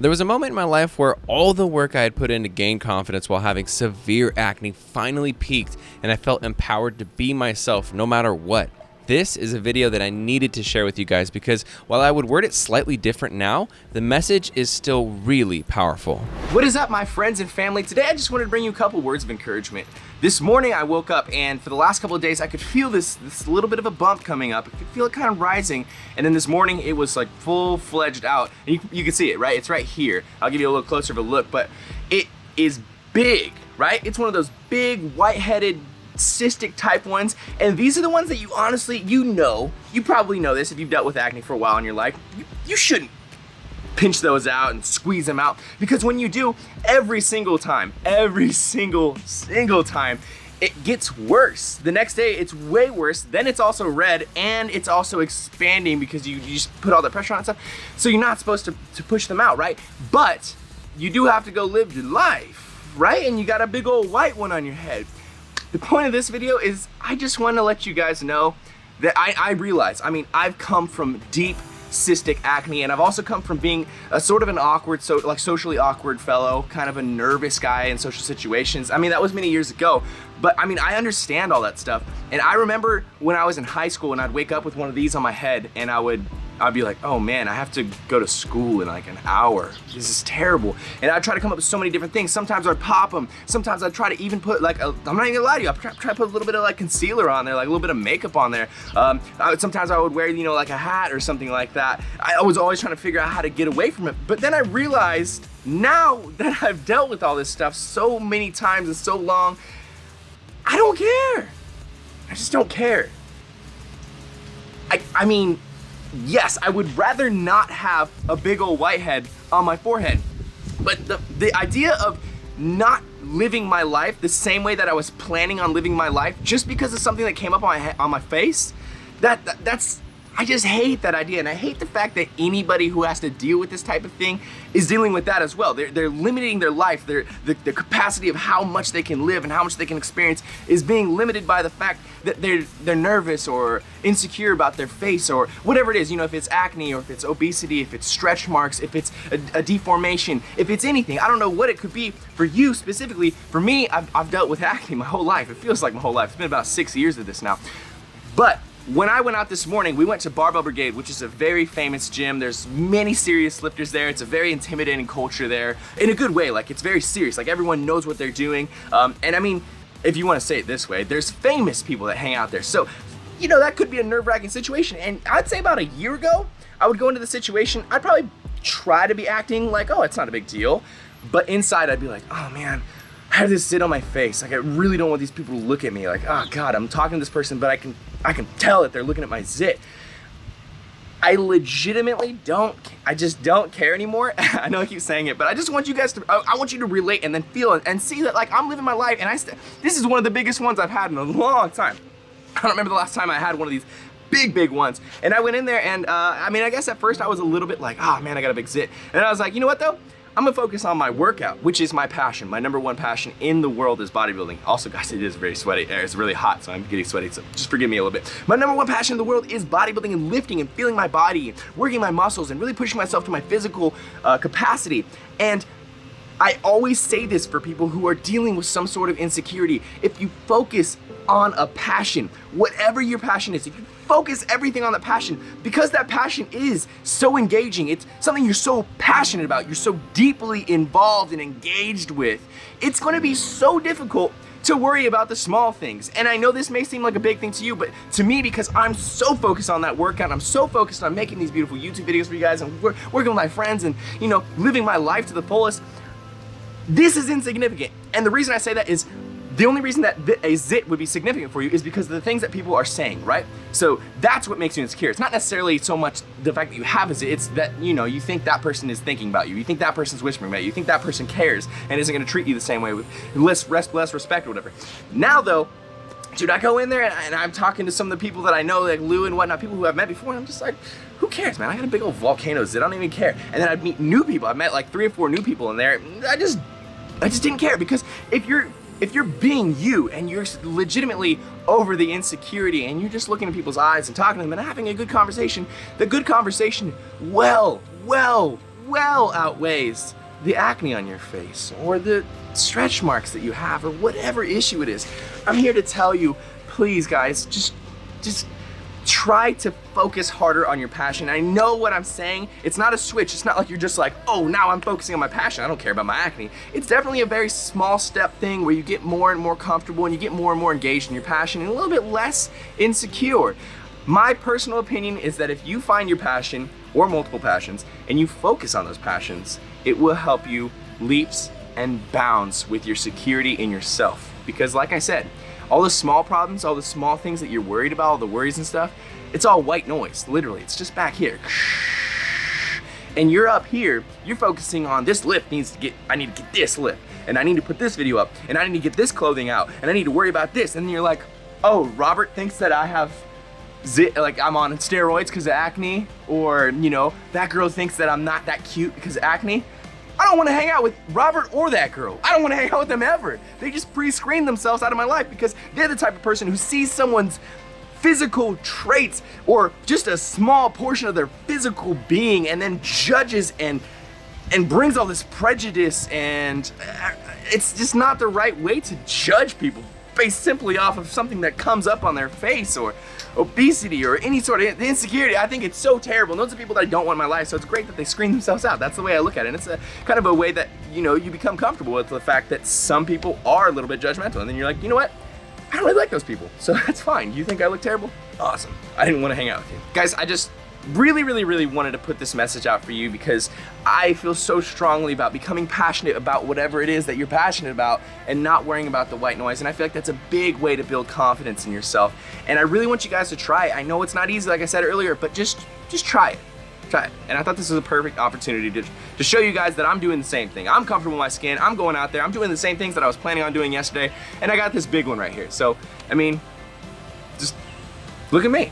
There was a moment in my life where all the work I had put in to gain confidence while having severe acne finally peaked, and I felt empowered to be myself no matter what. This is a video that I needed to share with you guys because while I would word it slightly different now, the message is still really powerful. What is up, my friends and family? Today I just wanted to bring you a couple words of encouragement. This morning I woke up and for the last couple of days I could feel this little bit of a bump coming up. I could feel it kind of rising, and then this morning it was like full-fledged out. And you can see it, right? It's right here. I'll give you a little closer of a look, but it is big, right? It's one of those big white-headed cystic type ones, and these are the ones that you honestly, you probably know this if you've dealt with acne for a while in your life. You shouldn't pinch those out and squeeze them out, because when you do, every single time, it gets worse. The next day it's way worse, then it's also red and it's also expanding because you just put all the pressure on and stuff. So you're not supposed to push them out, right? But you do have to go live your life, right? And you got a big old white one on your head. The point of this video is I just want to let you guys know that I realize, I've come from deep cystic acne, and I've also come from being a sort of an awkward, socially awkward fellow, kind of a nervous guy in social situations. That was many years ago, but I understand all that stuff. And I remember when I was in high school and I'd wake up with one of these on my head and I'd be like, oh man, I have to go to school in like an hour. This is terrible. And I'd try to come up with so many different things. Sometimes I'd pop them. Sometimes I'd try to even put I'm not even gonna lie to you, I'd try to put a little bit of like concealer on there, like a little bit of makeup on there. Sometimes I would wear, like a hat or something like that. I was always trying to figure out how to get away from it. But then I realized, now that I've dealt with all this stuff so many times and so long, I don't care. I just don't care. Yes, I would rather not have a big old whitehead on my forehead, but the idea of not living my life the same way that I was planning on living my life just because of something that came up on my face, that's I just hate that idea, and I hate the fact that anybody who has to deal with this type of thing is dealing with that as well. They're limiting their life. The capacity of how much they can live and how much they can experience is being limited by the fact that they're nervous or insecure about their face or whatever it is. If it's acne or if it's obesity, if it's stretch marks, if it's a deformation, if it's anything. I don't know what it could be for you specifically. For me, I've dealt with acne my whole life. It feels like my whole life. It's been about 6 years of this now. But when I went out this morning, we went to Barbell Brigade, which is a very famous gym. There's many serious lifters there. It's a very intimidating culture there, in a good way. Like, it's very serious. Like, everyone knows what they're doing. If you want to say it this way, there's famous people that hang out there. So, that could be a nerve-wracking situation. And I'd say about a year ago, I would go into the situation, I'd probably try to be acting like, oh, it's not a big deal. But inside, I'd be like, oh man, I have this zit on my face. Like, I really don't want these people to look at me. Like, oh God, I'm talking to this person, but I can tell that they're looking at my zit. I legitimately I just don't care anymore. I know I keep saying it, but I just want you guys to, I want you to relate and then feel and see that, like, I'm living my life, and this is one of the biggest ones I've had in a long time. I don't remember the last time I had one of these big ones. And I went in there and, I guess at first I was a little bit like, oh man, I got a big zit. And I was like, you know what though? I'm gonna focus on my workout, which is my passion. My #1 passion in the world is bodybuilding. Also, guys, it is very sweaty. It's really hot, so I'm getting sweaty, so just forgive me a little bit. My #1 passion in the world is bodybuilding and lifting and feeling my body and working my muscles and really pushing myself to my physical capacity. And I always say this for people who are dealing with some sort of insecurity. If you focus on a passion, whatever your passion is, if you focus everything on that passion, because that passion is so engaging, it's something you're so passionate about, you're so deeply involved and engaged with, it's gonna be so difficult to worry about the small things. And I know this may seem like a big thing to you, but to me, because I'm so focused on that workout, I'm so focused on making these beautiful YouTube videos for you guys and working with my friends and, living my life to the fullest, this is insignificant. And the reason I say that is the only reason that a zit would be significant for you is because of the things that people are saying, right? So that's what makes you insecure. It's not necessarily so much the fact that you have a zit, it's that, you think that person is thinking about you. You think that person's whispering about you. You think that person cares and isn't gonna treat you the same way with less respect or whatever. Now though, dude, I go in there and I'm talking to some of the people that I know, like Lou and whatnot, people who I've met before, and I'm just like, who cares, man? I got a big old volcano zit, I don't even care. And then I'd meet new people. I've met like 3 or 4 new people in there. I just didn't care, because if you're being you and you're legitimately over the insecurity and you're just looking in people's eyes and talking to them and having a good conversation, the good conversation well outweighs the acne on your face or the stretch marks that you have or whatever issue it is. I'm here to tell you, please guys, just try to focus harder on your passion. I know what I'm saying. It's not a switch. It's not like you're just like, oh, now I'm focusing on my passion. I don't care about my acne. It's definitely a very small step thing where you get more and more comfortable and you get more and more engaged in your passion and a little bit less insecure. My personal opinion is that if you find your passion or multiple passions and you focus on those passions, it will help you leaps and bounds with your security in yourself. Because like I said, all the small problems, all the small things that you're worried about, all the worries and stuff, it's all white noise, literally. It's just back here. And you're up here, you're focusing on this lift needs to get, I need to get this lift, and I need to put this video up, and I need to get this clothing out, and I need to worry about this. And then you're like, oh, Robert thinks that I have, like I'm on steroids because of acne, or you know, that girl thinks that I'm not that cute because of acne. I don't want to hang out with Robert or that girl. I don't want to hang out with them ever. They just pre-screen themselves out of my life because they're the type of person who sees someone's physical traits or just a small portion of their physical being and then judges and brings all this prejudice, and it's just not the right way to judge people based simply off of something that comes up on their face or obesity or any sort of insecurity. I think it's so terrible. And those are people that I don't want in my life, so it's great that they screen themselves out. That's the way I look at it. And it's a kind of a way that, you know, you become comfortable with the fact that some people are a little bit judgmental, and then you're like, you know what? I don't really like those people, so that's fine. You think I look terrible? Awesome. I didn't want to hang out with you. Guys, I just really wanted to put this message out for you because I feel so strongly about becoming passionate about whatever it is that you're passionate about and not worrying about the white noise. And I feel like that's a big way to build confidence in yourself. And I really want you guys to try it. I know it's not easy, like I said earlier, but just try it. Try it. And I thought this was a perfect opportunity to show you guys that I'm doing the same thing. I'm comfortable with my skin. I'm going out there. I'm doing the same things that I was planning on doing yesterday. And I got this big one right here. So, I mean, just look at me.